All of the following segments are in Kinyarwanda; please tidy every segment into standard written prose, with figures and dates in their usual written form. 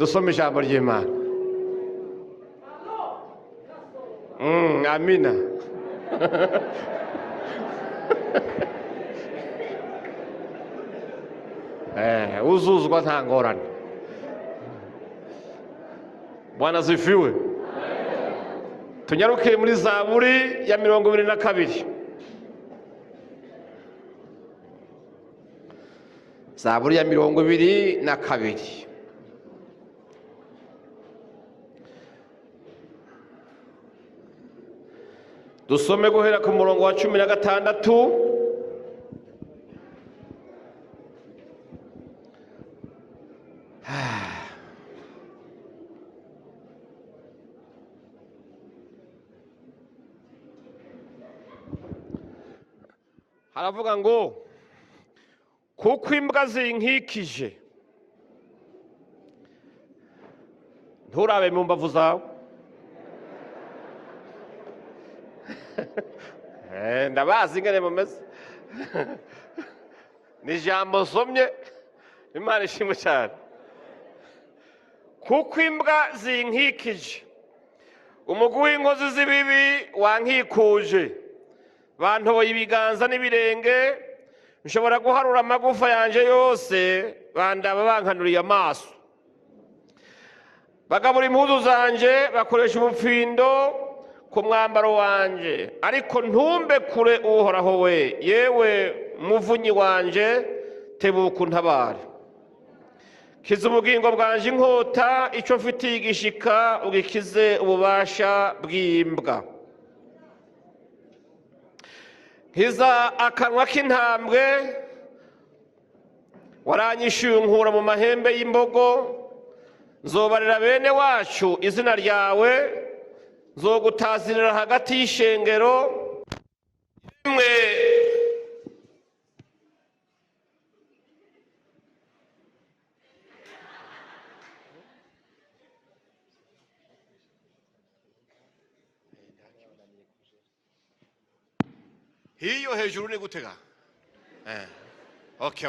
dusome ijambo ry'Imana. Amina. Uzuzwa nta ngorane. Bwana zifiwe. Tunyaruke muri Zaburi ya 22. Zaburi ya 22. Dusome guhera ku murongo wa 16. Haravuga ngo kuko imbwa zinkikije nturabe mu mbavu zawe. Ndabazi ingene mumeze. Ni ijambo nsomye, Imana ishimwe cyane. Kuko imbwa zinkikije umugwi w'inkozi z'ibibi wankikuje, bantoye ibiganza n'ibirenge, nshobora guharura amagufa yanje yose, bandaba bankanuriye amaso. Bagabura impuzu zanje, bakoresha ubupfindo ku mwambaro wanje, ariko ntumbe kure Uhoraho we, yewe muvunyi wanje, tebuka untabare. Kiza ubugingo bwanje inkota, ico mfitiye igishika ugikize ububasha bw'imbwa. Kiza akanwa k'intambwe, waranyishuye unkura mu mahembe y'imbogo. Nzobarira bene wacu izina ryawe, nzogutazirira hagati y'ishengero. Yemwe hiyo hejuru ni gutega. Okay.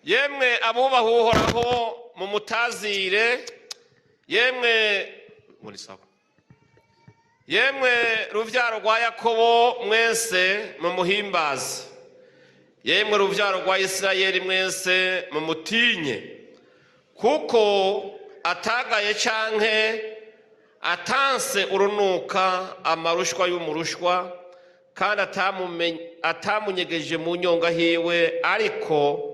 Yemwe abubaha Uhoraho mumutazire, yemwe muri sawa. Yemwe ruvyaro rwa Yakobo mwese mumuhimbaze, yemwe ruvyaro rwa Isirayeli mwese mumutinye, kuko atagaye canke atanse urunuka amarushwa y'umurushwa, kandi atamunyegeje mu nyonga hiwe, ariko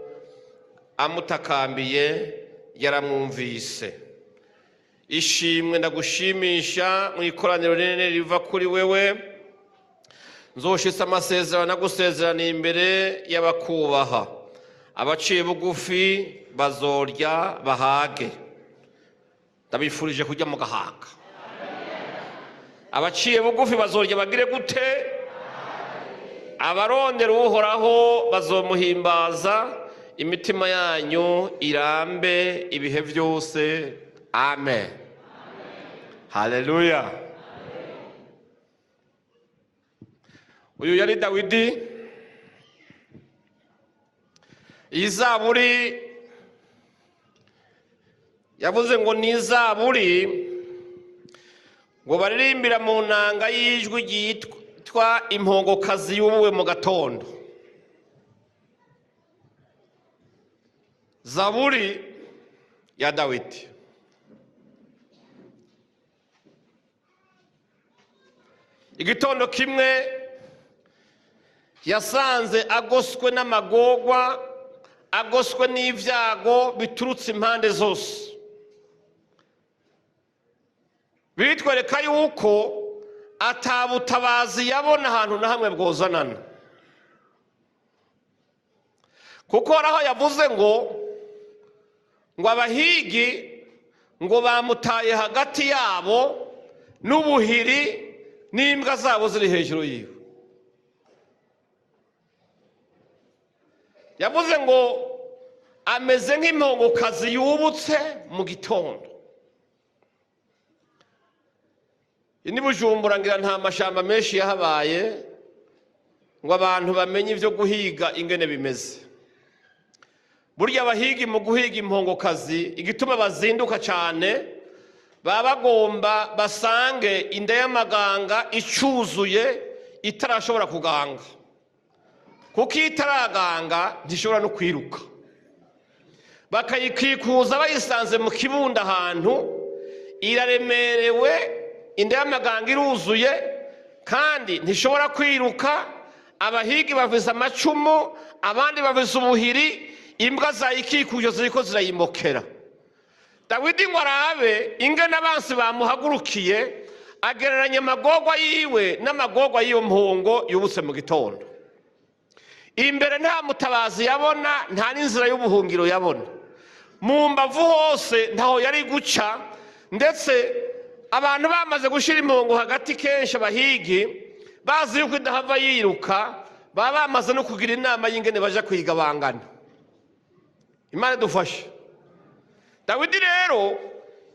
amutakambiye yaramwumvise. Ishimwe ndagushimisha mu ikoraniro rinini riva kuri wewe, nzoshitsa amasezerano nagusezeraniye imbere y'abakubaha. Abaciye bugufi bazorya bahage. Ndabifurije kujya mu gahaga. Abaciye bugufi bazorya bagire gute? Abarondera Uhoraho bazomuhimbaza, imitima yanyu irambe ibihe byose. Amen. Haleluya. Uyu yari Dawidi. Iyi Zaburi yavuze ngo ni Zaburi ngo baririmbira mu nanga y'ijwi ryitwa impongokazi yubuwe mu gatondo. Zaburi ya Dawidi. Igitondo kimwe yasanze agoswe n'amagorwa, agoswe n'ivyago biturutse impande zose. Bitwereka yuko atabutabazi yabona ahantu na hamwe bwozanana, kuko araho yavuze ngo abahigi ngo bamutaye hagati yabo n'ubuhiri n'imbwa zabo ziri hejuru yiwe. Yavuze ngo ameze nk'impongokazi yubutse mu gitondo. Ini Bujumbura ngira nta mashamba menshi yahabaye ngo abantu bamenye ivyo guhiga ingene bimeze. burya abahigi mu guhiga impongokazi igituma bazinduka cyane baba bagomba basange inda y'amaganga icuzuye itarashobora kuganga, kuko iyo itaraganga ntishobora no kwiruka. Bakayikikuza bayisanze mu kibundi ahantu, iraremerewe, inda y'amaganga iruzuye kandi ntishobora kwiruka. Abahigi bavuza amacumu, abandi bavuza ubuhiri, imbwa zayikikuje ziriko zirayimokera. Dawidi ngo arabe ingene abansi bamuhagurukiye, agereranya amagorwa yiwe n'amagorwa y'iyo mpongo yubutse mu gitondo. Imbere nta mutabazi yabona, nta n'inzira y'ubuhungiro yabona, mu mbavu hose ntaho yari guca, ndetse abantu bamaze gushira impongo hagati kenshi abahigi bazi yuko idahava yiruka, baba bamaze no kugira inama y'ingene baja kwigabangana. Imana dufashe. Dawidi rero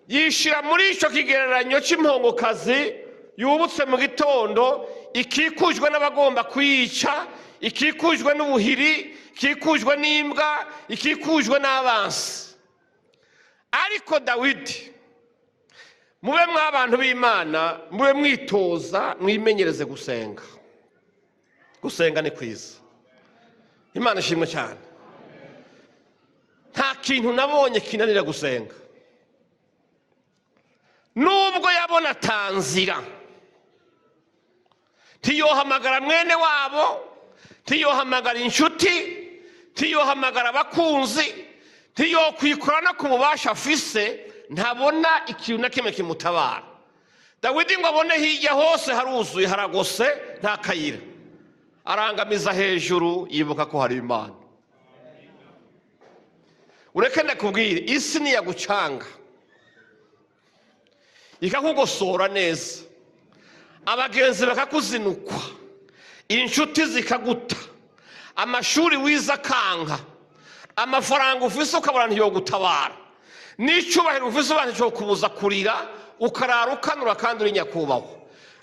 yishira muri ico kigereranyo c'impongokazi yubutse mu gitondo, ikikujwe n'abagomba kuyica, ikikujwe n'ubuhiri, ikikujwe n'imbwa, ikikujwe n'abansi. Ariko Dawidi, mube mw'abantu b'Imana, mube mwitoza, mwimenyereze gusenga. Gusenga ni kwiza. Imana ishimwe cyane. Nta kintu nabonye kinanira gusenga. Nubwo yabona tanzira, ntiyohamagara mwene wabo, ntiyohamagara inshuti, ntiyohamagara abakunzi, ntiyokwikorana ku bubasha afise, ntabona ikintu na kimwe kimutabara. Dawidi ngo abone hirya hose haruzuye haragose nta kayira, arangamiza hejuru yibuka ko hari Imana. Ureke ndakubwire, isi niyagucanga ikakugosora neza, abagenzi bakakuzinukwa, inshuti zikaguta, amashuri wiza akanga, amafaranga ufise ukabona ntiyogutabara, n'icubahiro ufise ubana cyo kubuza kurira, ukarara ukanura kandi uri nyakubahwa.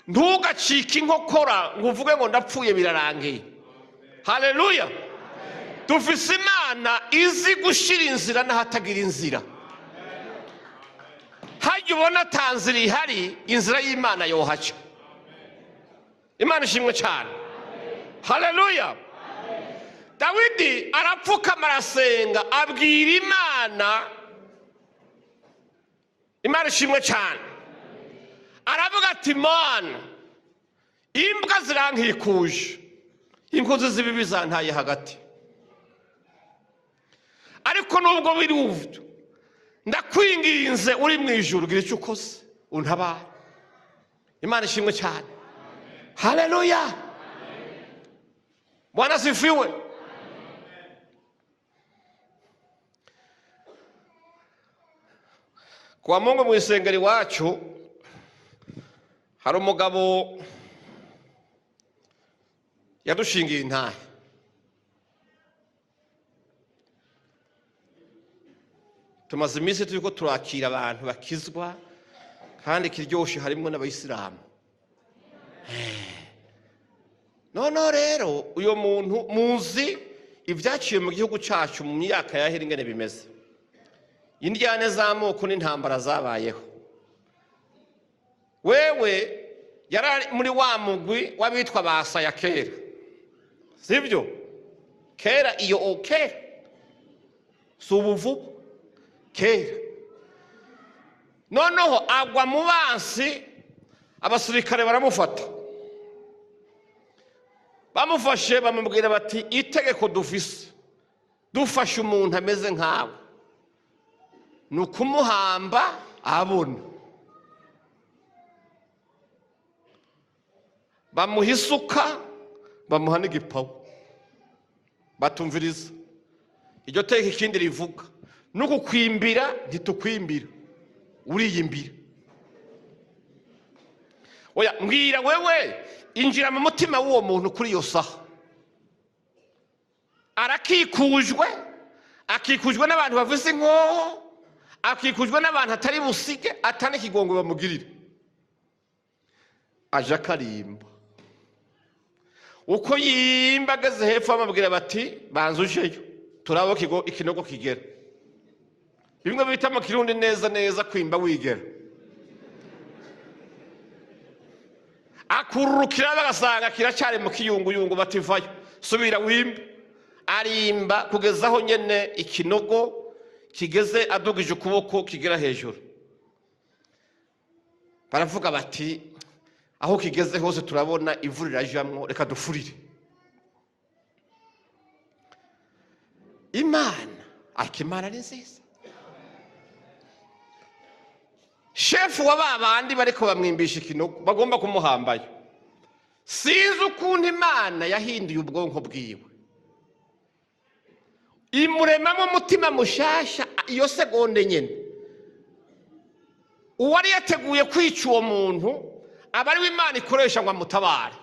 Ntugacike inkokora ngo uvuge ngo ndapfuye birarangiye. Haleluya. Dufise Imana izi gushira inzira n'ahatagira inzira. Hajya ubona tanzira ihari, inzira y'Imana yohaca. Imana ishimwe cyane. Haleluya. Dawidi arapfukama arasenga, abwira Imana. Imana ishimwe cyane. Aravuga ati, Mana, imbwa zirankikuje, inkozi z'ibibi zantaye hagati, ariko nubwo biri uvyo, ndakwinginze uri mu ijuru, gira icyo ukoze untabare. Imana ishimwe cyane. Haleluya. Bwana sifiwe. Kwa Mungu mu isengero iwacu hari umugabo yadushingiye intahe. Tumaze iminsi turiko turakira abantu bakizwa, kandi kiryoshe harimwo n'abayisilamu. Noneho rero uyo muntu muzi ibyaciye mu gihugu cyacu mu myaka yahera ingene bimeze, indyane z'amoko n'intambara zabayeho. Wewe yari muri wa mugwi w'abitwa basaya kera, sibyo? Kera iyo okera si ubuvubu, kera. Noneho agwa mu bansi, abasirikare baramufata. Bamufashe bamubwira bati, itegeko dufise dufashe umuntu ameze nkawe ni ukumuhamba abona. Bamuha isuka, bamuha n'igipawa, batumviriza. Iryo teka ikindi rivuga, n'ukukwimbira ntitukwimbira, uriyimbira. Oya, mbwira wewe, injira mu mutima w'uwo muntu kuri iyo saha. Arakikujwe, akikujwe n'abantu bavuze inkoho, akikujwe n'abantu atari busige, atane kigongo bamugirire. Aja karimba. Uko yimba ageze hepfo bamubwira bati, banza ujeyo. turabo ikinogo kigera. Bimwe bita mu Kirundi neza neza kwimba wigera. Akurukira bagasanga kiracyari mu kiyunguyungu bativayo. Subira wimba. Arimba kugezaho nyene ikinogo kigeze adugije ukuboko kigera hejuru. Baravuga bati aho kigeze hose turabona ivu rirajamwo, reka dufurire. Imana akimana ni nziza. Shefu wa babandi bariko bamwimbisha ikinogo bagomba kumuhambayo. Sinzi ukuntu Imana yahinduye ubwonko bwiwe, imuremamo umutima mushasha iyo segonde nyene. Uwari yateguye kwica uwo muntu aba ari Imana ikoresha ngo amutabare.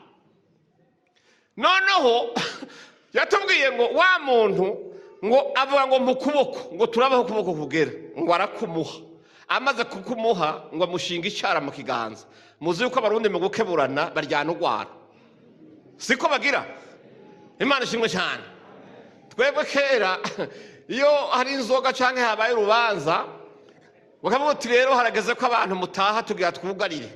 Noneho yatubwiye ngo wa muntu ngo avuga ngo mu kuboko ngo turabaho kuboko kugera ngo arakumuha. Amaze kukumuha ngo amushinga icyara mu kiganza. Muzi yuko abarundi mu gukeburana baryana ugwara, siko bagira? Imana ishimwe cyane. Twebwe kera iyo hari inzoga canke habaye urubanza ukavuga uti rero harageze ko abantu mutaha tugira twugarire,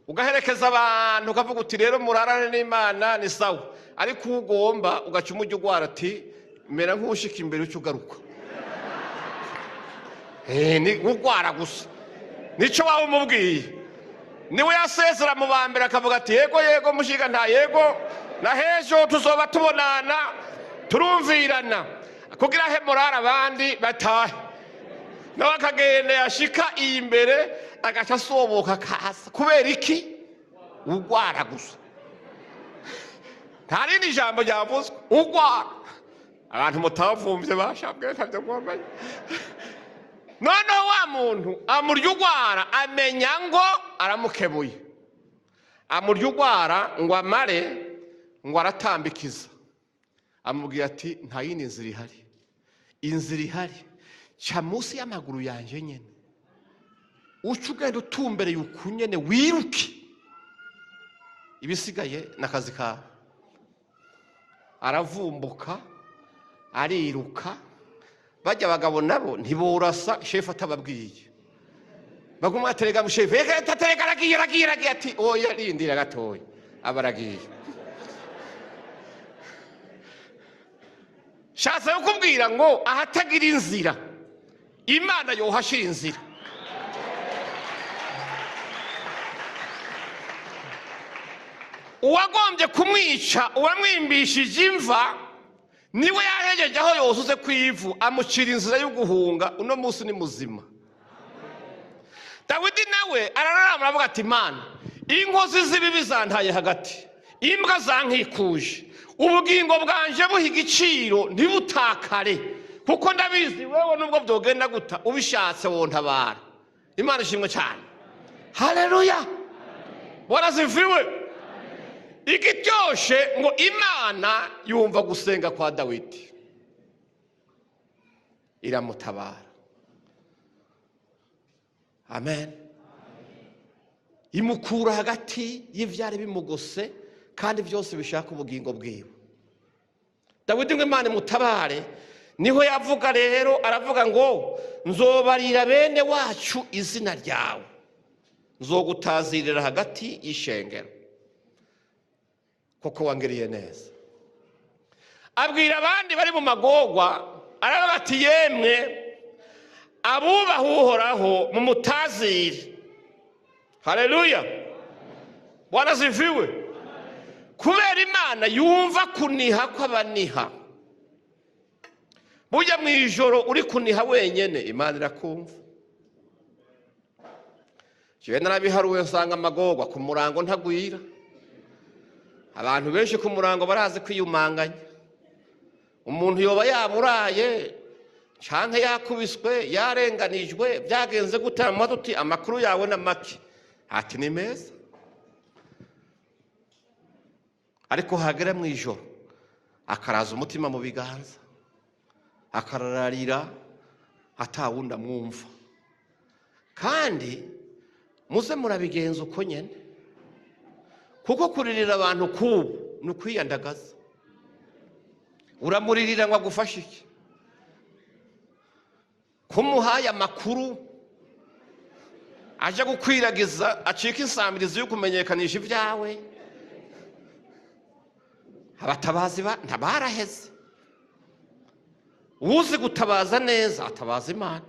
ugaherekeza abantu ukavuga uti rero murarane n'Imana ni sawa, ariko ugomba ugaca umujyi ugwara ati mera nk'ushika imbere ucugaruka. Ni ugwara gusa nico wawe umubwiye. Niwe yasezera mu bambere akavuga ati yego yego mushiga nta yego na hejo tuzoba tubonana turumvirana kugira he morara abandi batahe. Nawe akagenda yashika imbere agaca asoboka kasa. Kubera iki? Ugwara gusa, nta rindi jambo ryavuzwe, ugwara. Abantu mutavumvye bashabwe ntavyo mwambaye. Noneho wa muntu amurya ugwara amenya ngo aramukebuye. Amurya ugwara ngo amare ngo aratambikiza. Amubwira ati nta yindi nzira ihari. Inzira ihari ca munsi y'amaguru yanje nyene, uca ugenda utumbereye ukunyene wiruke, ibisigaye n'akazi kawe. Aravumbuka ariruka. Bajya abagabo nabo ntiborasa shefu atababwiye. Baguma aterega mu shefu, taterega aragiye ati oya rindira gatoya, abaragiye. Shatse kukubwira ngo ahatagira inzira Imana yohashira inzira. Uwagombye kumwica uwamwimbishije imva niwe yahejeje aho yosuze kwivu amucira inzira yo guhunga. Uno munsi ni muzima. Dawidi nawe arararama aravuga ati Mana, inkozi z'ibibi zantaye hagati, imbwa zankikuje, ubugingo bwanje buha igiciro ntibutakare, kuko ndabizi wewe nubwo byogenda guta ubishatse wontabara. Imana ishimwe cyane. Haleluya. Waraziviwe. Igityoshe ngo Imana yumva gusenga kwa Dawidi iramutabara. Amen. Imukura hagati y'ivyari bimugose kandi byose bishaka ubugingo bwiwe. Dawidi ngo Imana imutabare, niho yavuga rero aravuga ngo nzobarira bene wacu izina ryawe, nzogutazirira hagati y'ishengero kuko wangiriye neza. Abwira abandi bari mu magorwa aravuga ati yemwe abubaha Uhoraho mumutazire. Haleluya. Bwana ziviwe. Kubera Imana yumva kuniha kw'abaniha. Burya mu ijoro uri kuniha wenyene Imana irakumva. Jewe narabiharuwe nsanga amagorwa ku murango ntagwira. Abantu benshi ku murango barazi kwiyumanganya. Umuntu yoba yaburaye canke yakubiswe yarenganijwe byagenze gutama tuti amakuru yawe na make ati ni meza, ariko hagera mu ijoro akaraza umutima mu biganza akararira atawunda mwumva. Kandi muze murabigenza uko nyene, kuko kuririra abantu kubu ni ukwiyandagaza. Uramuririra ngo agufashe iki? kumuhaye amakuru aje gukwiragiza acika insamirizi yo kumenyekanisha ibyawe. Abatabazi ntabaraheze. Uzi gutabaza neza atabaza Imana.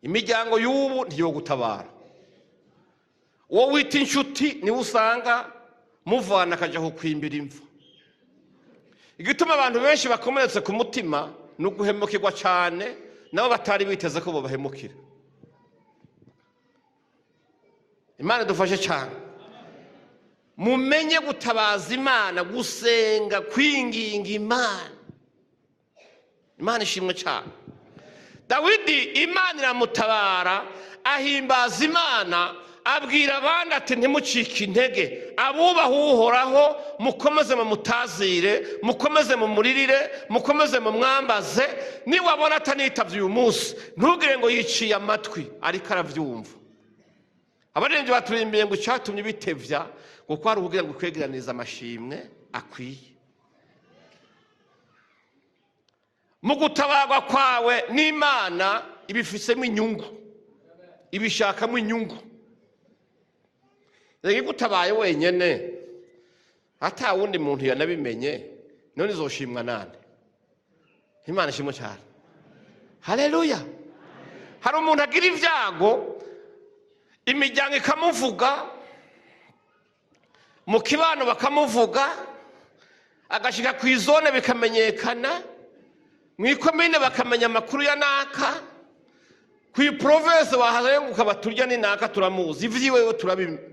Imiryango y'ubu ntiyo gutabara. Uwo wita inshuti niwe usanga muvana akaja kukwimbira imva. Igituma abantu benshi bakomeretse ku mutima ni uguhemukirwa cyane nabo batari biteze ko bahemukira. Imana dufashe cyane. Mumenye gutabaza Imana, gusenga, kwinginga Imana. Imana ishimwe cyane. Dawidi Imana iramutabara, ahimbaza Imana, abwira abandi ati ntimucike intege, abubaha Uhoraho mukomeze mu mutazire, mukomeze mu muririre, mukomeze mu mwambaze. Niwabona atanitavye uyu munsi ntugire ngo yiciye amatwi, ariko aravyumva. Abaririmbyi baturimbiye ngo cyatumye bitevya kuko ari ukugira ngo kwegeraniza amashimwe akwiye. Mu gutabarwa kwawe n'Imana ibifisemo inyungu, ibishakamo inyungu. Rege gutabaye wenyene hata wundi muntu yanabimenye, none izoshimwa nande? Imana ishimwe cyane. Haleluya. Hari umuntu agira ibyago, imiryango ikamuvuga, mu kibano bakamuvuga, agashika ku izone bikamenyekana, mu ikomine bakamenya amakuru ya naka, ku province bahazenguka baturya ni naka turamuzi, ivyiwe turabimenya.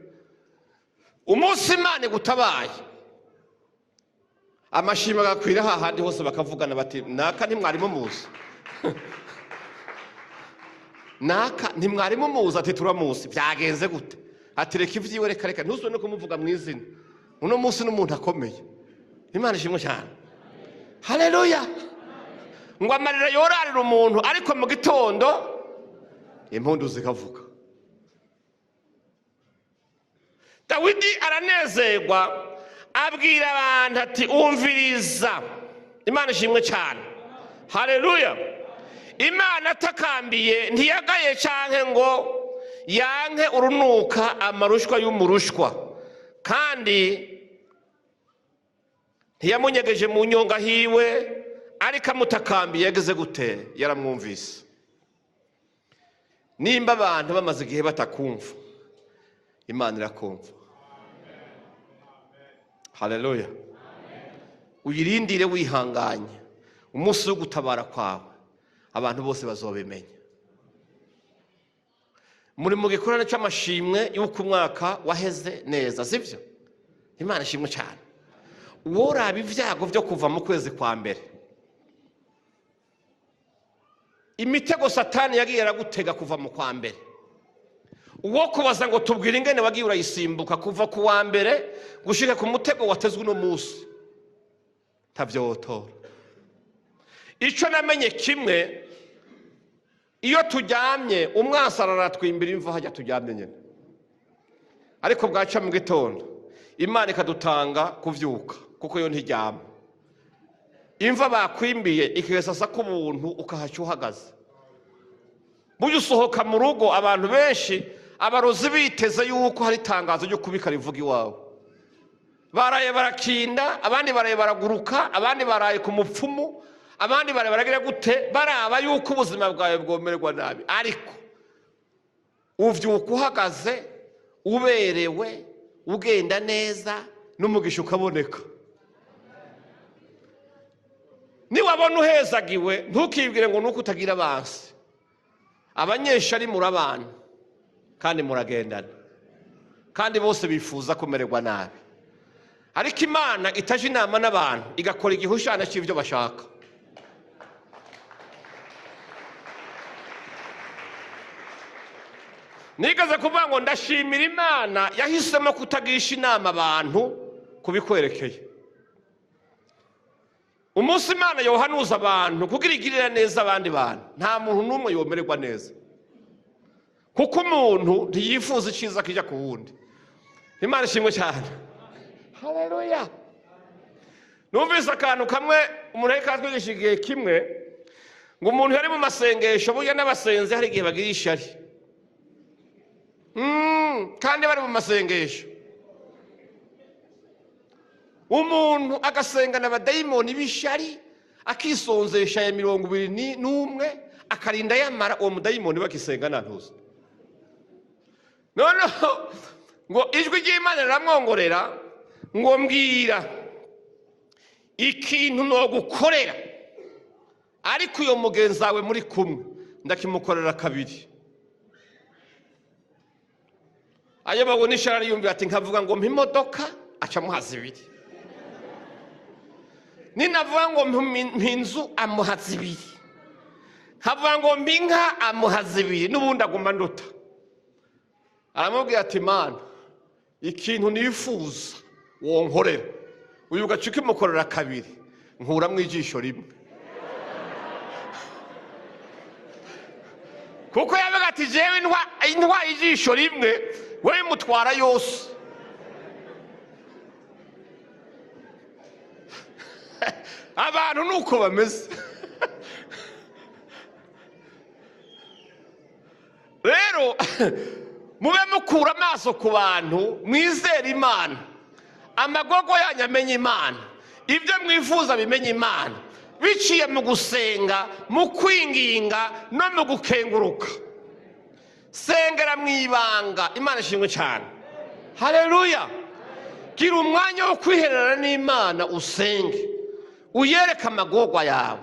Umunsi Imana gutabaye amashimwe gakwira hahandi hose bakavugana bati naka ntimwari muzi. Naka ntimwari muzi, ati turamuzi. Byagenze gute? Ati reka ivyiwe reka ntuzwe no kumuvuga mu izina. Uno munsi n'umuntu akomeye. Imana ishimwe cyane. Haleluya. Ngo amarira yorarira umuntu ariko mu gitondo impundu zikavuga. Dawidi aranezerwa, abwira abantu ati umviriza. Imana ishimwe cyane. Haleluya. Imana atakambiye ntiyagaye canke ngo yanke urunuka amarushwa y'umurushwa, kandi ntiyamunyegeje mu nyonga hiwe, ariko amutakambiye yageze gute? Yaramwumvise. Nimba abantu bamaze igihe batakumva, Imana irakumva. Haleluya. Uyirindire wihanganye, umunsi wo gutabara kwawe abantu bose bazobimenya. Muri mu gikorane cy'amashimwe y'uko umwaka waheze neza, sivyo? Imana ishimwe cyane. Woraba ibyago byo kuva mu kwezi kwa mbere, imitego Satani yagiye aragutega kuva mu kwa mbere, uwo kubaza ngo tubwire ingene wagiye urayisimbuka kuva ku wa mbere gushika ku mutego watezwe no munsi, tavyotora. Ico namenye kimwe, iyo turyamye umwasarara twimbira imva hajya turyamye nyene, ariko bwaca mu gitondo Imana ikadutanga kuvyuka, kuko yo ntiryama. Imva bakwimbiye ikesasa ku buntu ukahaca uhagaze. Buryo usohoka mu rugo abantu benshi abarozi biteze yuko hari itangazo ryo kubika rivuga iwawe. Baraye barakinda, abandi baraye baraguruka, abandi baraye ku mupfumu, abandi baraye baragira gute, baraba yuko ubuzima bwawe bwomererwa nabi. Ariko uvyuka uhagaze, uberewe, ugenda neza, n'umugisha ukaboneka. Niwabona uhezagiwe ntukibwire ngo nuko utagira abansi. Abanyeshari murabana kandi muragendana, kandi bose bifuza kumererwa nabi. Ariko Imana itaje inama n'abantu igakora igihushana cy'ibyo bashaka. Nigaze kuvuga ngo ndashimira Imana yahisemo kutagisha inama abantu kubikwerekeye. Umunsi Imana yohanuza abantu kugira igirira neza abandi bantu, nta muntu n'umwe yomererwa neza, kuko umuntu ntiyifuza iciza kijya ku wundi. Imana ishimwe cyane. Haleluya. Numvise akantu kamwe umuntu ariko atwigisha igihe kimwe ngo umuntu yari mu masengesho burya n'abasenzi hari igihe bagira ishyari kandi bari mu masengesho umuntu agasengana abadayimoni b'ishyari akisonzesha ya 21 akarinda yamara uwo mudayimoni bakisenga ntuzi noneho ngo ijwi ry'Imana riramwongorera ngo mbwira ikintu no gukorera ariko uyo mugenzi wawe muri kumwe ndakimukorera kabiri. Ayo babona ishara yumvira ati nkavuga ngo mpimodoka aca muhaza ibiri, ninavuga ngo mpinzu amuhaza ibiri, nkavuga ngo mpinka amuhaza ibiri, n'ubundi aguma nduta. Aramubwira ati Mana ikintu nifuza wonkorera uyu gace ukimukorera kabiri nkura mu ijisho rimwe. Kuko yavuga ati jewe intwa ijisho rimwe we mutwara yose. Abantu nuko bameze. Rero mube mukura amaso ku bantu, mwizere Imana, amagogo yanyu amenye Imana, ibyo mwifuza bimenye Imana, biciye mu gusenga, mu kwinginga no mu gukenguruka. Sengera mwibanga, Imana ishimwe cyane. Haleluya. Gira umwanya wo kwihererana n'Imana, usenge uyereka amagogwa yawe.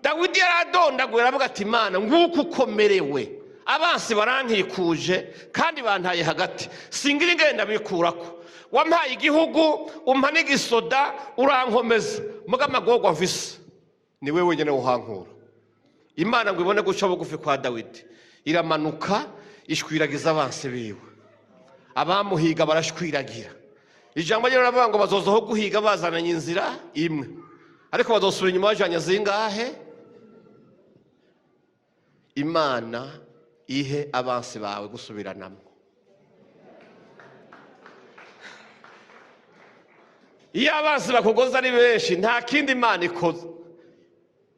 Dawidi yaradondaguye aravuga ati Imana nguko ukomerewe, abansi barankikuje kandi bantaye hagati, singira ingenda bikurako. Wampaye igihugu umpa n'igisoda urankomeza, muga amagogwa mfise ni wewe wenyine uhankura. Imana ngo ibone guca bugufi kwa Dawidi, iramanuka ishwiragiza abansi biwe, abamuhiga barashwiragira. Ijambo ryo ravuga ngo bazozaho guhiga bazananye inzira imwe, ariko bazosubira inyuma bajanye zingahe? Imana ihe abansi bawe gusubiranamo. Iyo abansi bakugoza ari benshi nta kindi Imana ikoze,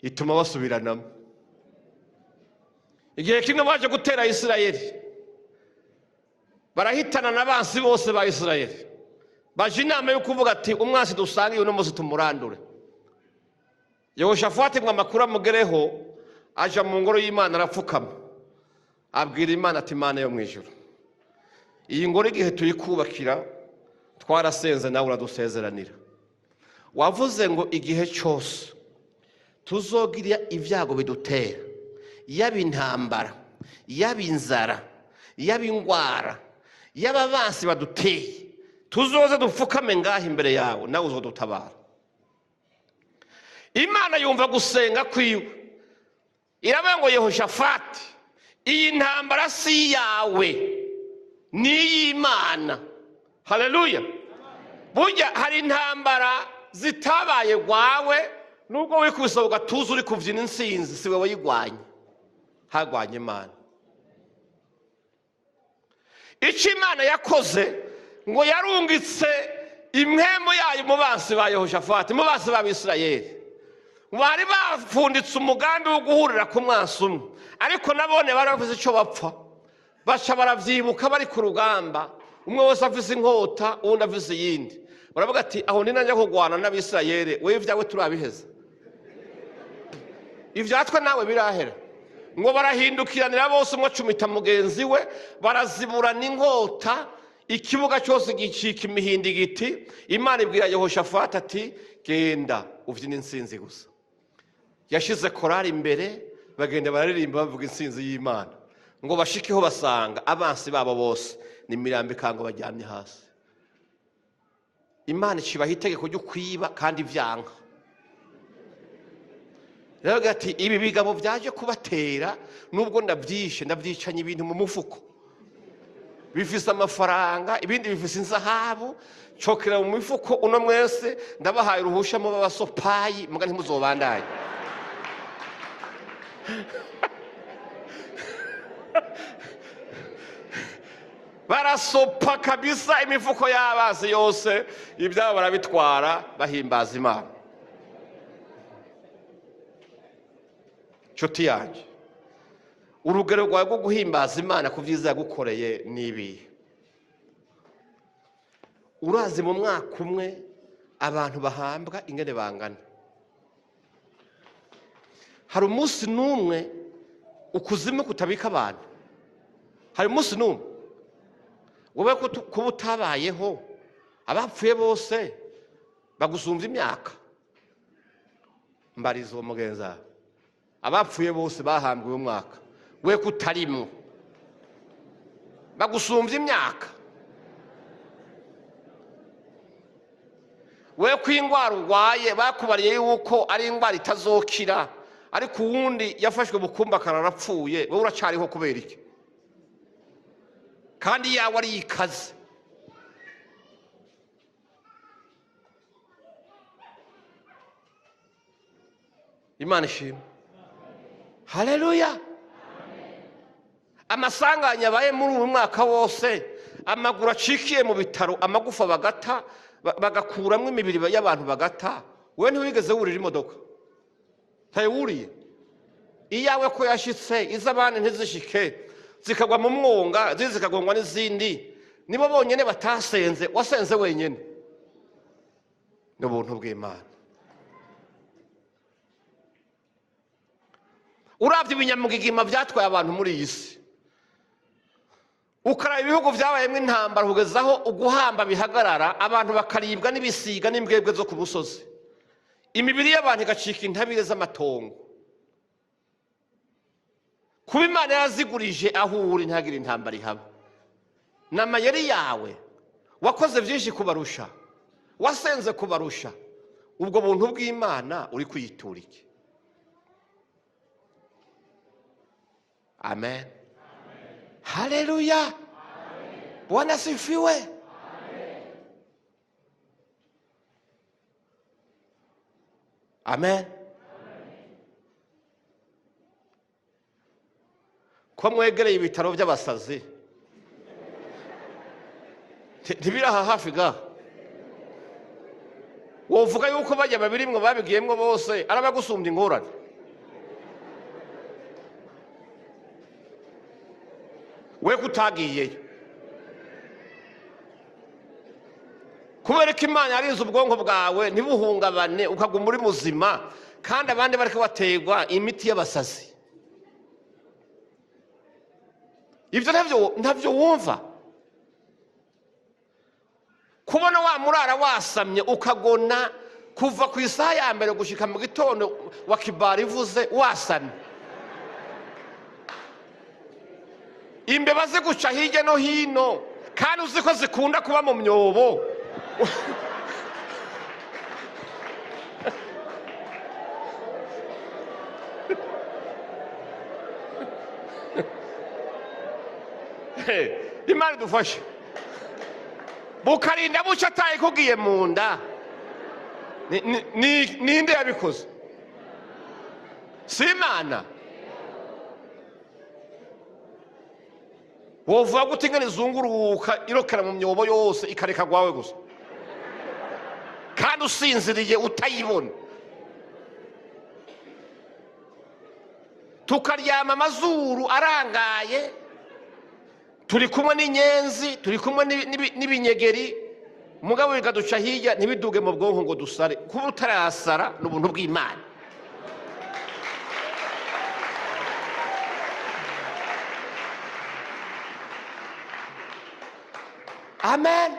ituma basubiranamo. Igihe kimwe baje gutera Isirayeli, barahitana n'abansi bose ba Isirayeli, baje inama yo kuvuga ati umwansi dusangiye uno munsi tumurandure. Yehoshafati ngo amakuru amugereho, aja mu ngoro y'Imana arapfukama, abwira Imana ati Imana yo mwijuru, iyi ngoro igihe tuyikubakira twarasenze nawe uradusezeranira, wavuze ngo igihe cyose tuzogira ibyago bidutera, yaba intambara, yaba inzara, yaba ingwara, yaba abansi baduteye, tuzoze dupfukame ngaho imbere yawe nawe uzodutabara. Imana yumva gusenga kwiwe, iravuga ngo Yehoshafati iyi ntambara si yawe ni y'Imana. Haleluya. Burya hari intambara zitabaye gwawe, nubwo wikubise ugatuza uri kuvyina insinzi, siwe wayigwanye, hagwanye Imana. Icyo Imana yakoze ngo yarungitse imwemo yayo mu bansi ba Yehoshafati, mu bansi ba Isirayeli, bari bafunditse umugambi wo guhurira ku mwansi umwe, ariko nabone bari bavuze icyo bapfa, baca baravyibuka bari ku rugamba, umwe wese afise inkota uwundi afise iyindi. Baravuga ati aho ni najya kugwana n'Abisirayeli, wewe ivyawe turabiheza, ivyatwe nawe birahera. Ngo barahindukiranira bose, umwe acumita mugenzi we, baraziburana inkota, ikibuga cyose gicika imihindigiti. Imana ibwira Yehoshafati ati genda uvyina insinzi gusa. Yashize korari imbere, bagenda bararirimba bavuga insinzi y'Imana, ngo bashikeho basanga abansi babo bose ni mirambi kango bajyamye hasi. Imana icibaho itegeko ryo kwiba kandi vyanga. Rero gati ibi bigabo byaje kubatera, nubwo ndavyishe ndavyicanye ibintu mu mufuko, bifise amafaranga, ibindi bifise inzahabu, cokera mu mifuko. Uno mwese ndabahaye uruhusha mu babasopayi, muga ntimuzobandanye. Barasopa kabisa imifuko y'abazi yose, ibyabo barabitwara bahimbaza Imana. nshuti yanjye, urugero rwawe rwo guhimbaza Imana ku byiza yagukoreye ni ibihe? Urazi mu mwaka umwe abantu bahambwa ingene bangana? Hari umunsi n'umwe ukuzimu kutabika abantu? Hari umunsi n'umwe? Wowe kuba utabayeho abapfuye bose bagusumva imyaka? Mbariza uwo mugenza, abapfuye bose bahambwe uyu mwaka, we kutarimo bagusumva imyaka? We ko indwara urwaye bakubariye yuko ari indwara itazokira, ariko uwundi yafashwe bukumba kararapfuye, wowe uracariho kubera iki? Kandi yawe ari ikaze. Imana ishimwe. Haleluya. Amasanganya abaye muri uyu mwaka wose, amaguru acikiye mu bitaro, amagufa bagata, bagakuramwo imibiri y'abantu bagata, we ntiwigeze wurira imodoka? Ntayewuriye? Iyawe ko yashitse, iz'abandi ntizishike, zikagwa mu mwonga, zikagongwa n'izindi, nibo bonyene batasenze, wasenze wenyene. N'ubuntu bw'Imana. Uravye ibinyamugigima byatwaye abantu muri iyi si, ukaraba ibihugu byabayemo intambara kugezaho uguhamba bihagarara, abantu bakaribwa n'ibisiga n'imbwebwe zo ku musozi, imibiri y'abantu igacika intabire z'amatongo. Kuba Imana yazigurije aho uri ntagire intambara ihaba, n'amayeri yawe, wakoze byinshi kubarusha, wasenze kubarusha, ubwo buntu bw'Imana uri kuyitura iki? Amen. Haleluya. Bwana asifiwe. Amen. Ko mwegereye ibitaro by'abasazi, ntibiraha hafi ga? Wovuga yuko bajya babirimwe babigiyemwo bose arabagusumbya ingorane? We kutagiyeyo kubera ko Imana yarinze ubwonko bwawe ntibuhungabane, ukaguma uri muzima, kandi abandi bariko bategwa imiti y'abasazi. Ibyo ntavyo wumva? Kubona wa murara wasamye ukagona kuva ku isaha ya mbere gushika mu gitondo wa kibari ivuze wasamye, imbeba ziguca hirya no hino, kandi uzi ko zikunda kuba mu myobo. Imana idufashe. Bukarinda buca ataye kugiye mu nda, ninde yabikoze? Si Imana? Wovuga gute ingene izunguruka irokera mu myobo yose ikareka gwawe gusa, kandi usinziriye utayibona? Tukaryama amazuru arangaye, turi kumwe n'inyenzi, turi kumwe n'ibinyegeri, mugabo bikaduca hirya ntibiduge mu bwonko ngo dusare. Kuba utarasara n'ubuntu bw'Imana. Amen.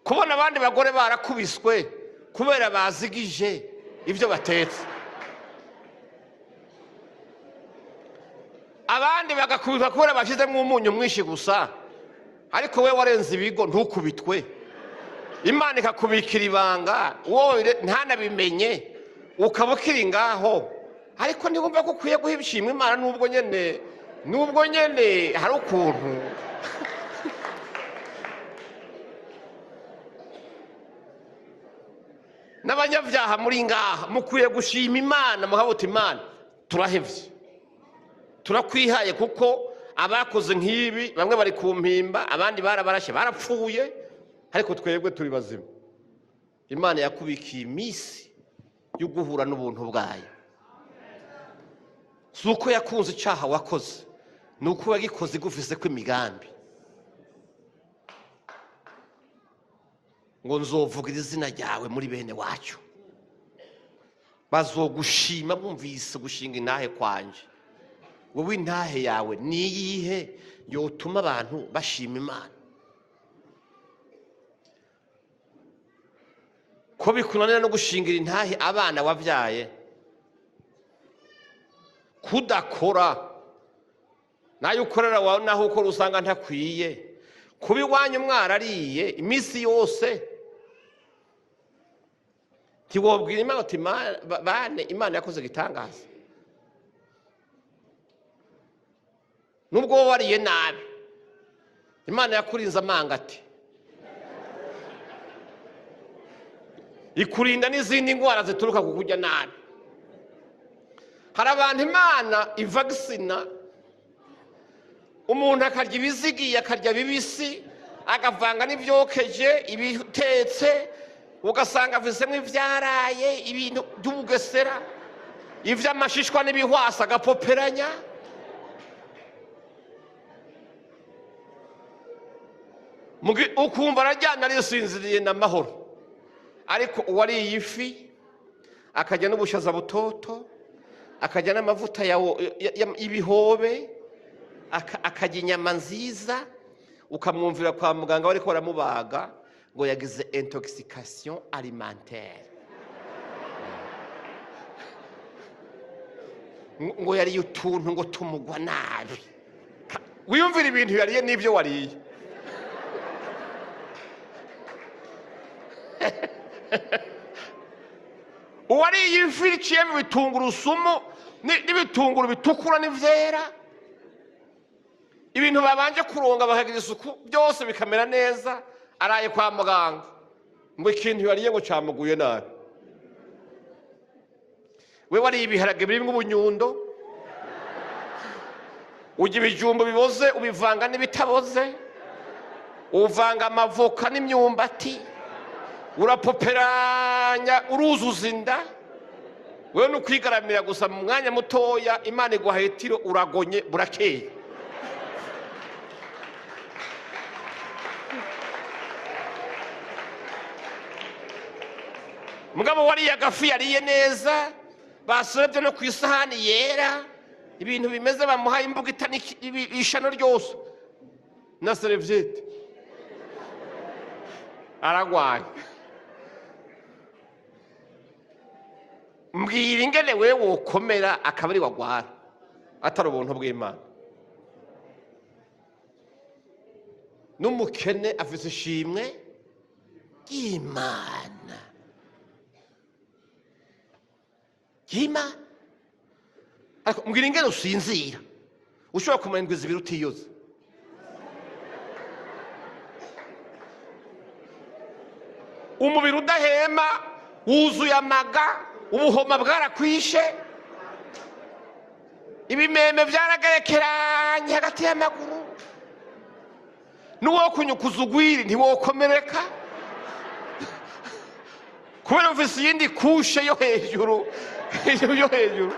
Kubona abandi bagore barakubiswe kubera bazigije ibyo batetse, abandi bagakubitwa kubera bashyizemo umunyu mwinshi gusa, ariko we warenze ibigo ntukubitwe. Imana ikakubikira ibanga wowe ntanabimenye, ukaba ukiri ngaho. Ariko ntiwumva ko ukwiye guha ibishimwe Imana nubwo nyene hari ukuntu. N'abanyabyaha muri ngaha mukwiye gushima Imana, muhabuta Imana, turahevye, turakwihaye kuko abakoze nk'ibi bamwe bari ku mpimba, abandi barabarashe barapfuye, ariko twebwe turi bazima. Imana yakubikiye iminsi yo guhura n'ubuntu bwayo. Si uko yakunze icyaha wakoze, ni uko wagikoze igufise ko imigambi ngo nzovugira izina ryawe muri bene wacu, bazogushima bumvise gushinga intahe kwanje. Wowe intahe yawe ni iyihe yotuma abantu bashima Imana? Ko bikunanira no gushingira intahe abana wabyaye, kudakora nayo ukorera wawe naho ukora usanga ntakwiye, kuba iwanyu mwarariye iminsi yose, ntiwobwira Imana uti bane Imana yakoze igitangaza. Nubwo wowe wariye nabi, Imana yakurinze amangati, ikurinda n'izindi ndwara zituruka ku kurya nabi. Hari abantu Imana ivagisina, umuntu akarya ibizigiye, akarya bibisi, agavanga n'ibyokeje, ibitetse, ugasanga avisemo ibyaraye, ibintu by'ubugesera, iby'amashishwa n'ibihwasa agapoperanya. Ukumva arajyana arisinziriye n'amahoro. Ariko uwariye ifi, akajya n'ubushaza butoto, akajya n'amavuta y'ibihobe, akajya inyama nziza, ukamwumvira kwa muganga bariko baramubaga ngo yagize intoxication alimentaire, ngo yariye utuntu ngo tumugwa nabi. Wiyumvira ibintu yariye n'ibyo wariye. Uwariye ifi iciye mu bitungurusumu n'ibitunguru bitukura n'ivyera, ibintu babanje kuronga bakagira isuku byose bikamera neza, araye kwa muganga ngo ikintu yariye ngo camuguye nabi. We wariye ibiharage birimo ubunyundo, ujya ibijumbo biboze ubivanga n'ibitaboze, uvanga amavoka n'imyumbati, urapoperanya uruzuza inda. Wewe nukwigaramira gusa mu mwanya mutoya, Imana iguha hitiro uragonye burakeye. Mugabo wariye agafi yariye neza, basobye no ku isahani yera, ibintu bimeze bamuhaye imbugita ishano ryose na serviette, aragwaye. Mbwira ingene wewe wokomera akabari wagwara atari ubuntu bw'Imana. N'umukene afise ishimwe ry'Imana. Ariko mbwira ingene usinzira ushobora kumara indwi zibiri utiyoza. Umubiri udahema, wuzuye amaga, ubuhoma bwarakwishe, ibimeme byaragarekeranye hagati y'amaguru, n'uwo kunyukuza ugwiri ntiwokomereka kubera ufise iyindi kushe yo hejuru yo hejuru.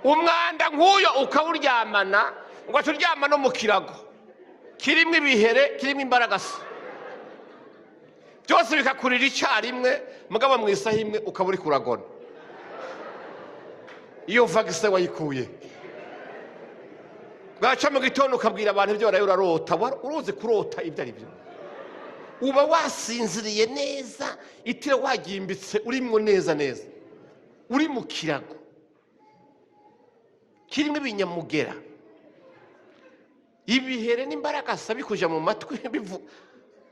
Umwanda nk'uyo ukawuryamana, ugaca uryama no mu kirago kirimo ibihere, kirimo imbaragasa, byose bikakurira icyarimwe, mugabo mu isaha imwe ukaba uri kuragona. Iyo vagise wayikuye, bwaca mu gitondo ukabwira abantu ibyo waraye urarota. Uruzi kurota ibyo ari byo, uba wasinziriye neza, itire wagimbitse, urimo neza neza, uri mu kirago kirimo ibinyamugera, ibihere n'imbaragasa bikuja mu matwi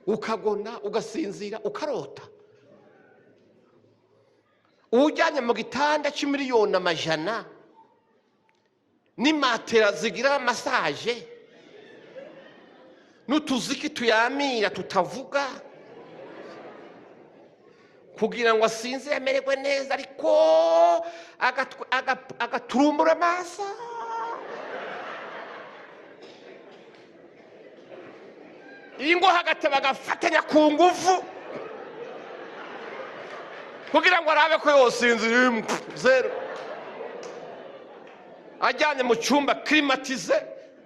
ukagona, ugasinzira, ukarota. Ujyanye mu gitanda c'imiliyoni amajana n'imatera zigira masaje n'utuziki tuyamira tutavuga kugira ngo asinze amererwe neza, ariko agaturumbura amaso. Ingo hagati bagafatanya ku nguvu, kugira ngo arabe ko yosinzira zero. Ajyanye mu cyumba klimatize,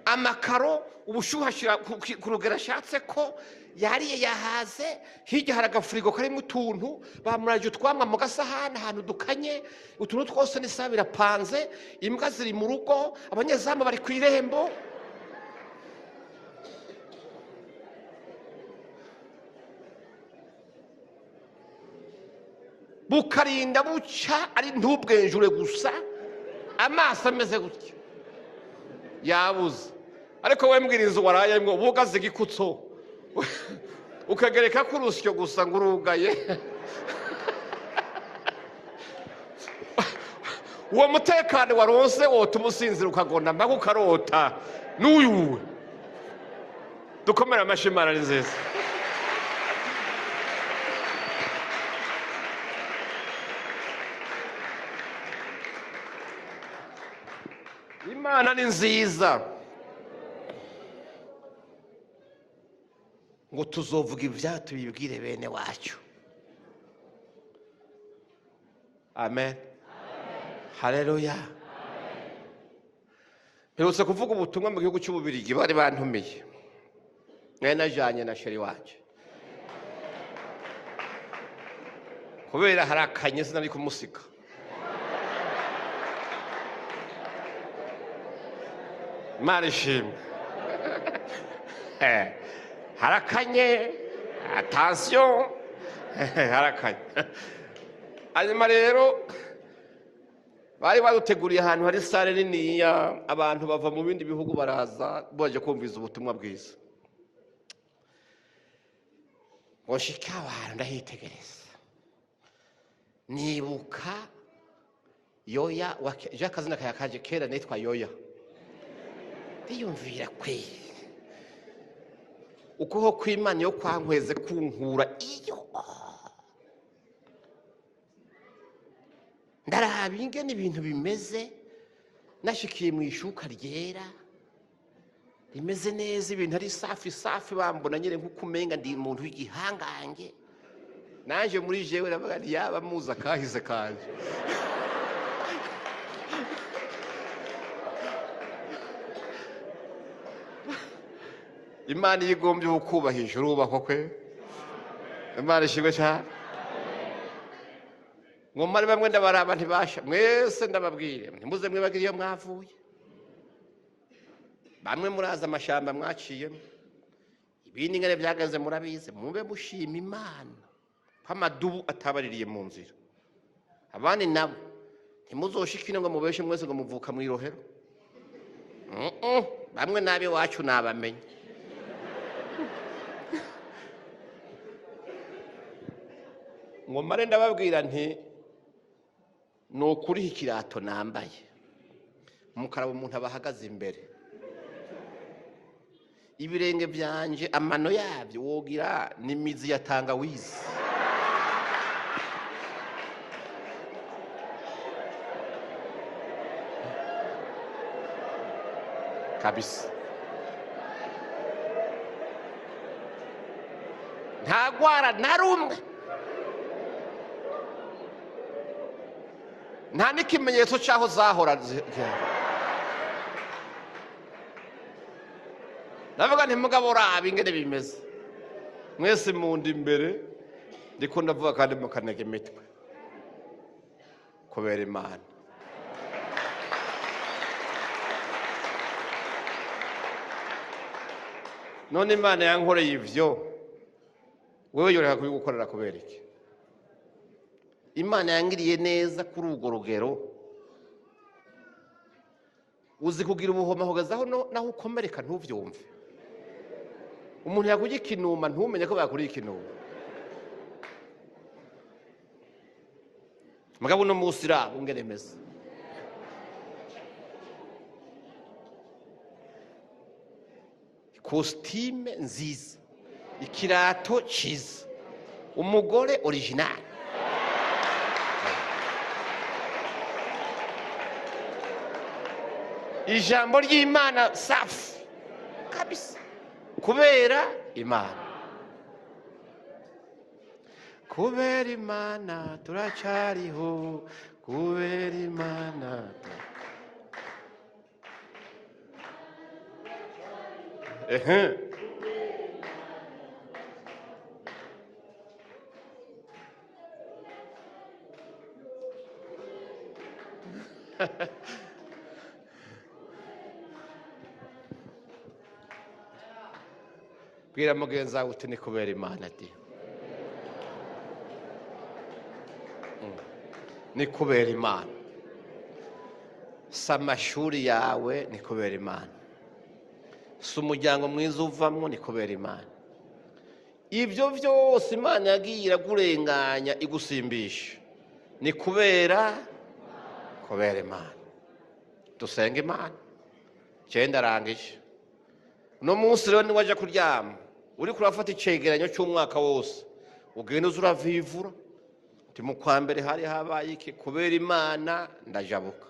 amakaro, ubushyuhe ashyira ku rugero ashatse ko yariye yahaze. Hirya hari agafurigo karimo utuntu bamuraje utwamwa mu gasahani ahantu dukanye, utuntu twose n'isaha birapanze. Imbwa ziri mu rugo, abanyezamu bari ku irembo. Bukarinda bucya ari ntubwenjure gusa, amaso ameze gutya yabuze. Ariko we mbwira inzu waraye ngo bugaze igikutso ukagereka ko urusyo gusa ngo urugaye. Uwo mutekano waronse wota umusinzira ukagona mbaga ukarota n'uyuwe. Dukomere amashyi Imana ni nziza. Imana ni nziza. Ngo tuzovuga ibyaha tubibwire bene wacu. Amen. Haleluya. Mperutse kuvuga ubutumwa mu gihugu cy'Ububirigi, bari bantumiye. Nari najanye na sheri wanje. Kubera harakanye sinari kumusika. Imana ishimwe. Harakanye, attention, harakanye. Hanyuma rero bari baduteguriye ahantu hari sale niniya, abantu bava mu bindi bihugu baraza baje kumviza ubutumwa bwiza. Ngoshika abantu ndahitegereza, nibuka Yoya, akazina kayakaje kera nitwa Yoya. Ndiyumvira kweli ukuho kw'Imana yo kwankweze kunkura iyo ndaraba ingene ibintu bimeze. Nashikiye mu ishuka ryera rimeze neza, ibintu ari safi safi, bambona nyine nk'uko umenga ndi umuntu w'igihangange. Naje muri jewe navuga nti yaba muza kahize kanje. Imana yigombye ukubahisha urubahwa kwe. Imana ishimwe cyane. Ngo mari bamwe ndabaraba ntibasha, mwese ndababwire ntimuze mwibagire iyo mwavuye. Bamwe muraza amashamba mwaciyemo, ibindi ngene byagaze murabize. Mube mushima Imana ko amadubu atabaririye mu nzira. Abandi nabo ntimuzoshikine ngo mubeshe mwese ngo muvuka mu Irohero. Bamwe nabe wacu nabamenye. Ngo mare ndababwira nti nukuri ikirato nambaye mukaraba umuntu abahagaze imbere, ibirenge byanje amano yabyo wogira n'imizi ya tangawizi. Kabisa ntagwara na rumwe, nta n'ikimenyetso cyaho zahora. Ndavuga nti mugabo raba ingene bimeze, mwese mundi imbere ndiko ndavuga kandi mukanega imitwe kubera Imana. None Imana yankoreye ivyo, wewe yoreka kubigukorera kubera iki? Imana yangiriye neza kuri urwo rugero, uzi kugira ubuhoma kugezaho naho ukomereka ntuvyumve. Umuntu yakujya ikinuma ntumenye ko bakuriye ikinuma. Mugabo no munsi rabo ngene meze. Costume nziza, ikirato ciza, umugore original. Ijambo ry'Imana safi kabisa kubera Imana. kubera imana turacyariho, kubera imana bwira mugenzi wawe uti ni kubera imana ati ni kubera imana. Si amashuri yawe ni kubera imana, si umuryango mwiza uvamo ni kubera imana. Ibyo byose imana yagiye iragurenganya igusimbisha ni kubera imana. Dusenga imana. Cyenda arangije. Uno munsi rero niwaje kuryama uri kurafata icegeranyo cy'umwaka wose, ugenda uravivura uti mu kwa mbere hari habaye iki, kubera imana ndajabuka,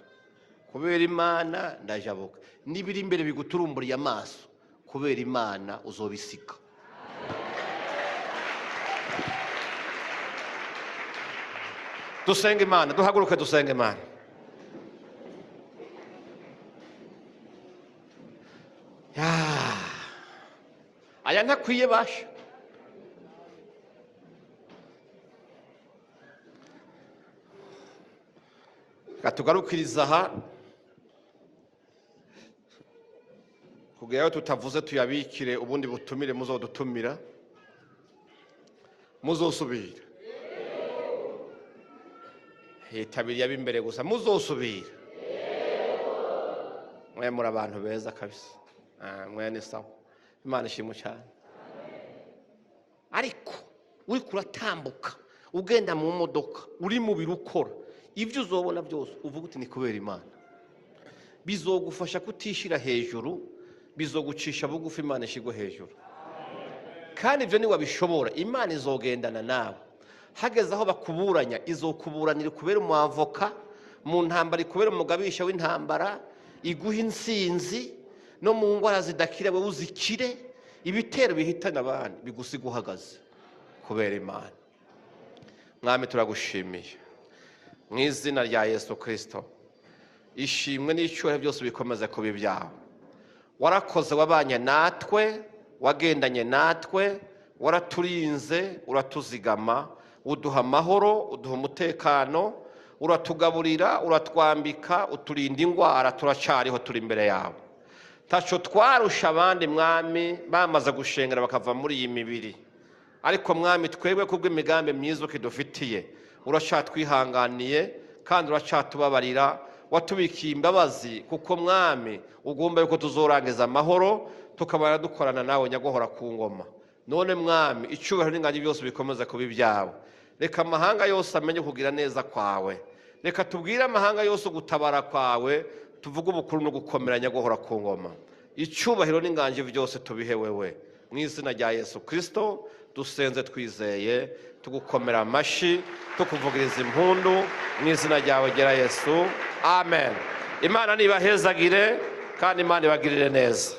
kubera imana ndajabuka. Nibiri imbere biguturumburiye amaso, kubera imana uzobisika. Dusenga imana, duhaguruke dusenga imana. Aya ntakwiye basha. Katugarukiriza aha kugira tutavuze tuyabikire, ubundi butumire muzodutumira muzosubira. Hitabiriye ab'imbere gusa muzosubira. Mwe muri abantu beza kabisa. Mwe ni sawa. Imana ishimwe cyane. Ariko uri kuratambuka ugenda mu modoka uri mu birukora, ibyo uzobona byose uvuga uti ni kubera imana. Bizogufasha kutishira hejuru, bizogucisha bugufi, imana ishigwe hejuru. Kandi ibyo ni wabishobora, imana izogendana nawe. Hageze aho bakuburanya izokuburanira kubera umwavoka, mu ntambara ikubera umugabisha w'intambara, iguha insinzi no mu ngwara zidakira wowe uzikire, ibitero bihitana abandi bigusiga uhagaze kubera imana. Mwami turagushimiye mu izina rya Yesu Kristo. Ishimwe n'icyubahiro byose bikomeze kuba ibyawe. Warakoze, wabanye natwe, wagendanye natwe, waraturinze, uratuzigama, uduha amahoro, uduha umutekano, uratugaburira, uratwambika, uturinda indwara. Turacariho, turi imbere yawe. Taco twarusha abandi mwami bamaze gushengera bakava muri iyi mibiri, ariko mwami twebwe kubw'imigambi myiza ukidufitiye uracatwihanganiye kandi uracatubabarira. Watubikiye imbabazi kuko mwami ugomba yuko tuzorangiza amahoro tukabana dukorana nawe nyagohora ku ngoma. None mwami icyubahiro n'inganji byose bikomeza kuba ibyawe. Reka amahanga yose amenye kugira neza kwawe. Reka tubwire amahanga yose gutabara kwawe, tuvuga ubukuru no gukomera nyagohora ku ngoma. Icyubahiro n'inganji byose tubihe wewe mu izina rya Yesu Kristo. Dusenze twizeye, tugukomera amashi, tukuvugiriza impundu mu izina ryawe gera Yesu. Amen. Imana nibahezagire kandi Imana ibagirire neza.